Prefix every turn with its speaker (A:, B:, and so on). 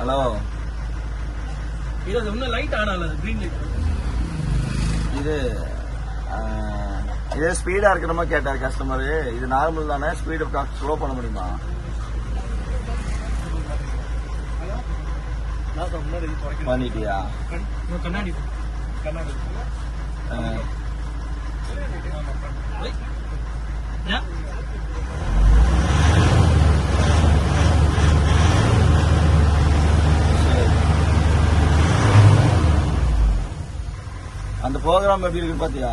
A: Hello,
B: இது இன்னும் light on ஆகல, கிரீன் லைட்.
A: இது இதே ஸ்பீடா இருக்கிற மாதிரி கேட்டார் கஸ்டமரு. இது நார்மல் தானே, ஸ்பீடு ஸ்லோ பண்ண முடியுமா? பண்ணிட்டியா?
B: கண்ணாடி கண்ணாடி
A: அந்த ப்ரோக்ராம் எப்படி இருக்குன்னு பாத்தியா?